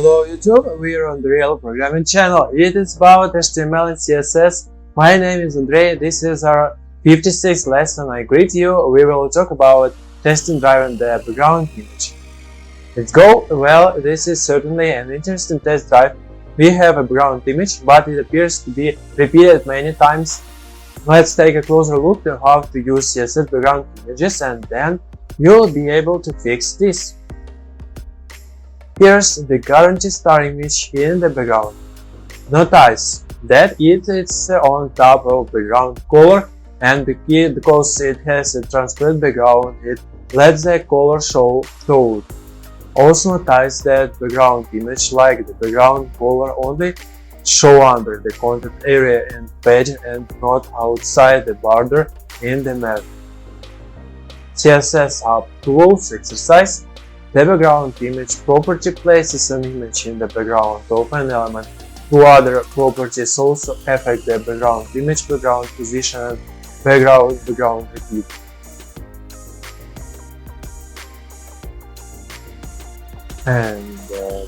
Hello YouTube, we are on the Real Programming channel. It is about HTML and CSS. My name is Andrei, this is our 56th lesson. I greet you. We will talk about testing driven the background image. Let's go. Well, this is certainly an interesting test drive. We have a background image, but it appears to be repeated many times. Let's take a closer look at how to use CSS background images, and then you'll be able to fix this. Here's the guarantee star image in the background. Notice that it is on top of background color, and because it has a transparent background, it lets the color show through. Also notice that background image, like the background color, only show under the content area and page and not outside the border in the map. CSS Hub Tools exercise. The background image property places an image in the background of an element. Two other properties also affect the background image, background position, and background repeat. And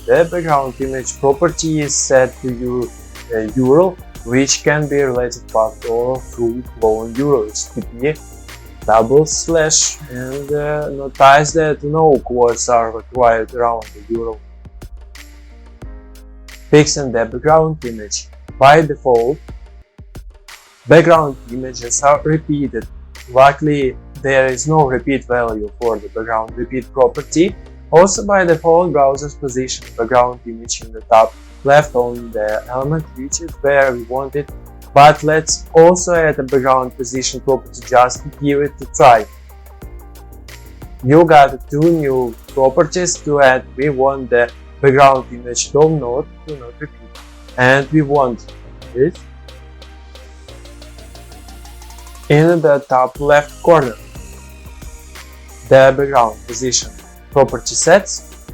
the background image property is set to a URL, which can be related back or through clone URL HTTP // and notice that no quotes are required around the URL. Fixing the background image. By default, background images are repeated. Luckily, there is no repeat value for the background repeat property. Also, by default, browsers position the background image in the top left on the element, which is where we want it. But let's also add a background position property just to give it a try. You got two new properties to add. We want the background image do not repeat, and we want this in the top left corner. The background position property sets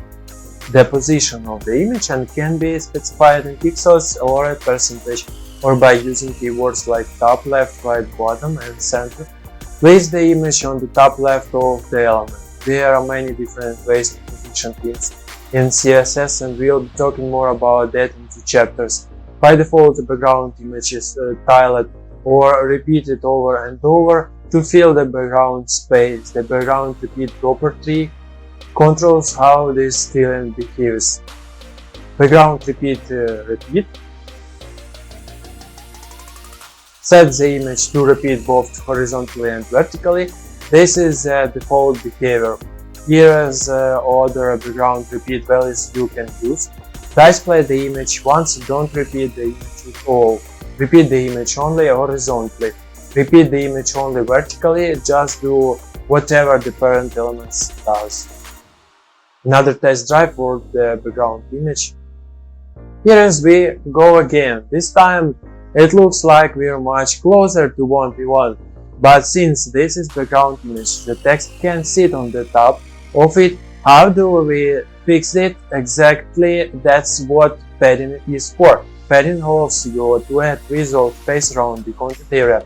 the position of the image and can be specified in pixels or a percentage, or by using keywords like top left, right, bottom, and center. Place the image on the top left of the element. There are many different ways to position things in CSS, and we'll be talking more about that in 2 chapters. By default, the background image is tiled or repeated over and over to fill the background space. The background repeat property controls how this fill-in behaves. Background repeat set the image to repeat both horizontally and vertically. This is the default behavior. Here is other background repeat values you can use. Display the image once, don't repeat the image at all. Repeat the image only horizontally. Repeat the image only vertically, just do whatever the parent elements does. Another test drive for the background image. Here as we go again. This time it looks like we're much closer to 1v1, but since this is background image, the text can sit on the top of it. How do we fix it? Exactly, that's what padding is for. Padding allows you to add visual space around the content area.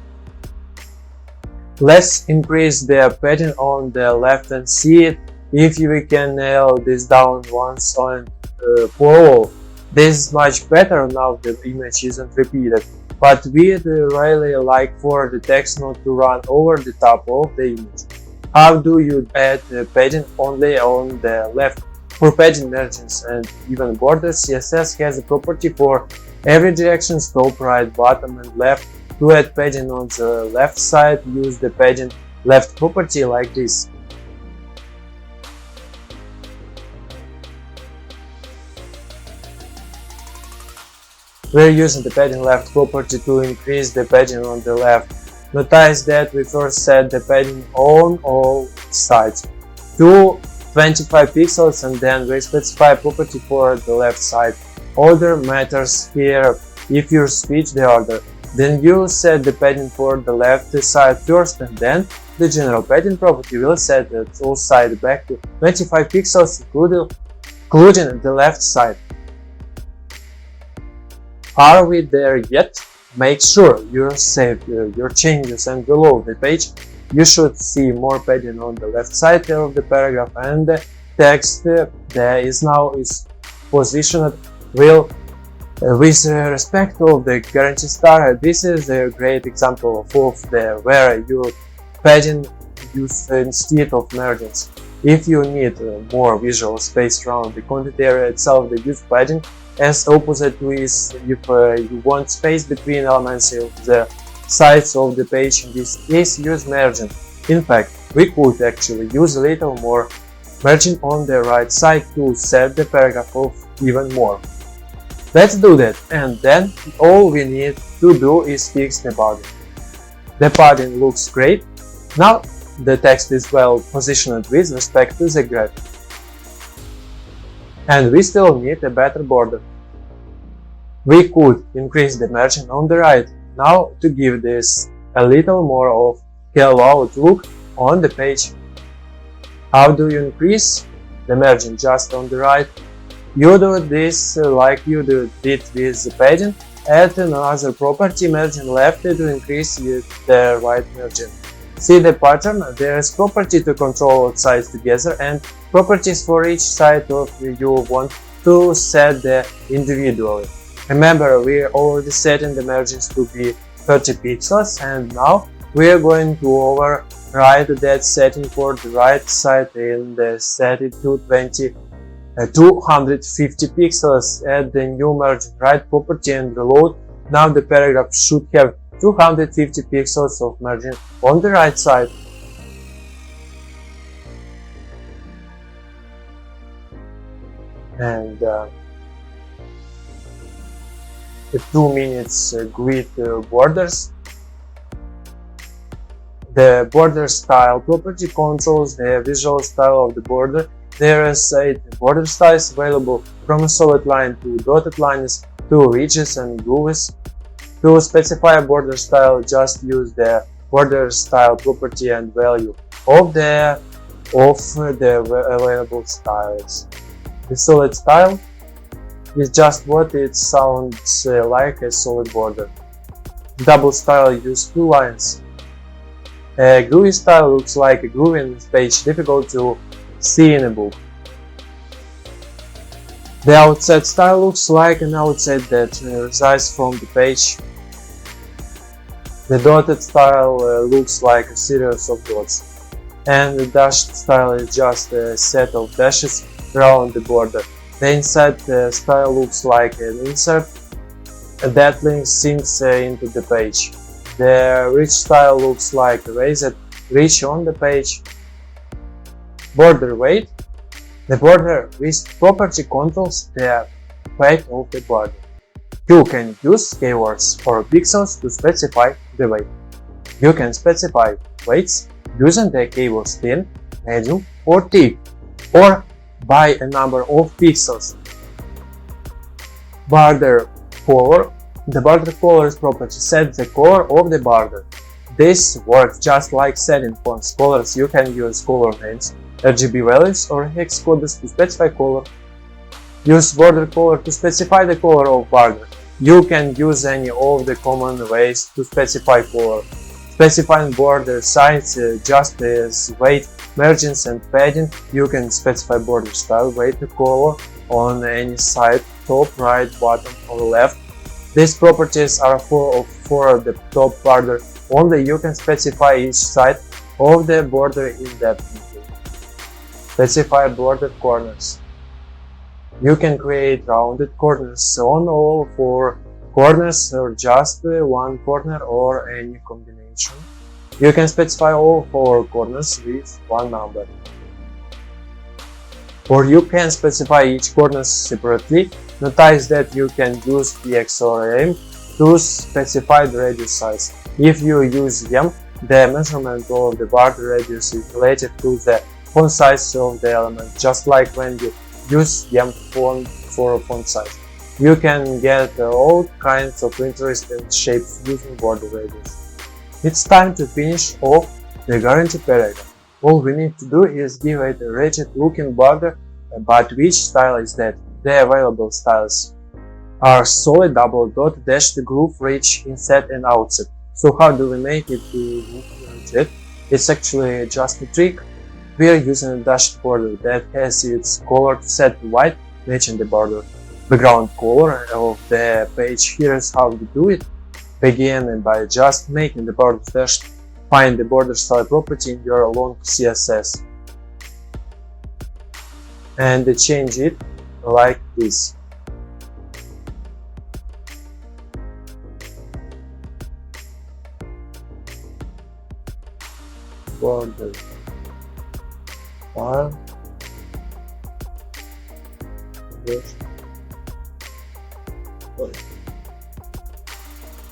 Let's increase the padding on the left and see it. If we can nail this down once and for all. This is much better now the image isn't repeated, but we'd really like for the text not to run over the top of the image. How do you add padding only on the left? For padding margins and even borders, CSS has a property for every direction, top, right, bottom, and left. To add padding on the left side, use the padding left property like this. We're using the padding left property to increase the padding on the left. Notice that we first set the padding on all sides to 25 pixels, and then we specify property for the left side. Order matters here. If you switch the order, then you set the padding for the left side first, and then the general padding property will set all sides back to 25 pixels, including the left side. Are we there yet? Make sure you save your changes, and below the page you should see more padding on the left side of the paragraph, and the text there is now positioned well with respect of the guarantee star. This is a great example of the where you padding use instead of margins. If you need more visual space around the content area itself, the use padding, as opposite with if you want space between elements of the sides of the page. In this case, use margin. In fact, we could actually use a little more margin on the right side to set the paragraph off even more. Let's do that, and then all we need to do is fix the padding. The padding looks great. Now the text is well positioned with respect to the graphic. And we still need a better border. We could increase the margin on the right now to give this a little more of call-out look on the page. How do you increase the margin just on the right? You do this like you did with the padding. Add another property, margin left, to increase the right margin. See the pattern? There is property to control sides together and properties for each side of you want to set the individually. Remember, we are already setting the margins to be 30 pixels, and now we are going to override that setting for the right side and set it to 250 pixels. Add the new margin right property and reload. Now the paragraph should have 250 pixels of margin on the right side. And the 2 minutes grid borders. The border style property controls the visual style of the border. There is 8 border styles available, from a solid line to dotted lines to ridges and grooves. To specify a border style, just use the border style property and value of the available styles. The solid style is just what it sounds like, a solid border. Double style use 2 lines. A groovy style looks like a grooving page, difficult to see in a book. The outset style looks like an outset that resides from the page. The dotted style looks like a series of dots. And the dashed style is just a set of dashes around the border. The insert style looks like an insert that links things into the page. The ridge style looks like a raised ridge on the page. Border weight. The border width property controls the weight of the border. You can use keywords or pixels to specify the weight. You can specify weights using the keywords thin, medium, or thick, or by a number of pixels. Border color. The border colors property sets the color of the border. This works just like setting fonts colors. You can use color names, RGB values, or hex codes to specify color. Use border color to specify the color of border. You can use any of the common ways to specify color. Specifying border size just as weight, margins, and padding. You can specify border style, weight, color on any side, top, right, bottom, or left. These properties are for the top border only. You can specify each side of the border independently. Specify border corners. You can create rounded corners on all 4 corners, or just one corner, or any combination. You can specify all 4 corners with one number. Or you can specify each corner separately. Notice that you can use px or em to specify the radius size. If you use em, the measurement of the border radius is related to the font size of the element, just like when you use em font for font size. You can get all kinds of interesting shapes using border radius. It's time to finish off the guarantee paragraph. All we need to do is give it a rigid looking border, but which style is that? The available styles are solid, double dot, dashed, groove, ridge, inset, and outset. So how do we make it to look rigid? It's actually just a trick. We are using a dashed border that has its color set to white matching the border background color of the page. Here's how you do it. Begin by just making the border dash. Find the border style property in your long CSS and change it like this. Border file.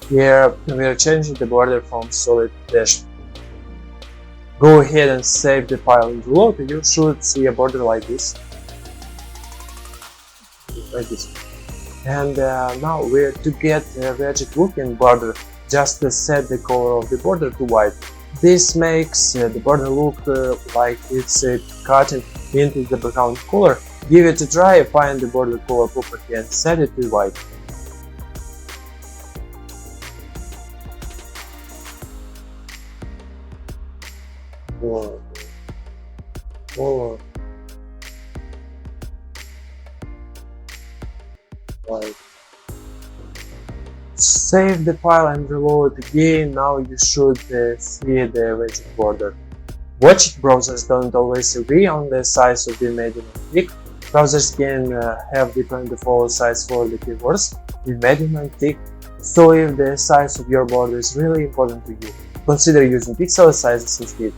Here we are changing the border from solid dash. Go ahead and save the file in the log. You should see a border like this. And now to get a rigid looking border, just set the color of the border to white. This makes the border look like it's cutting into the background color. Give it a try, find the border color property and set it to white. Color white. Save the file and reload it again. Now you should see the rigid border. Watch it, browsers don't always agree on the size of the medium and thick. Browsers can have different default size for the keywords in medium and thick. So if the size of your border is really important to you, consider using pixel sizes instead.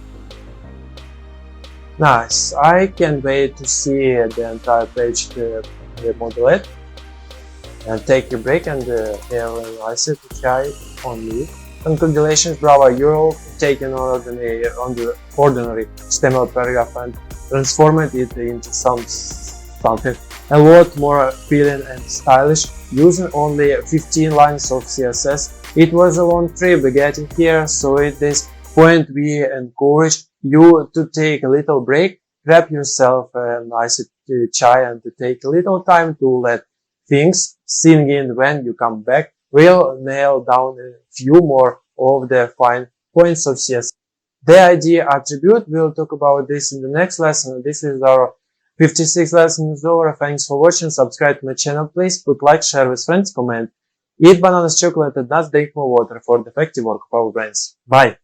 Nice, I can't wait to see the entire page to model it. And take a break and analyze it, try on me. Congratulations, bravo, you're taking ordinary HTML paragraph and transforming it into something a lot more appealing and stylish using only 15 lines of CSS. It was a long trip getting here, so at this point we encourage you to take a little break, grab yourself a nice chai and to take a little time to let things sink in. When you come back, we'll nail down a few more of the fine points of CSS. The ID attribute, we'll talk about this in the next lesson. This is our 56th lesson is over. Thanks for watching. Subscribe to my channel, please. Put like, share with friends, comment. Eat bananas, chocolate and nuts, drink more water for the effective work of our brains. Bye.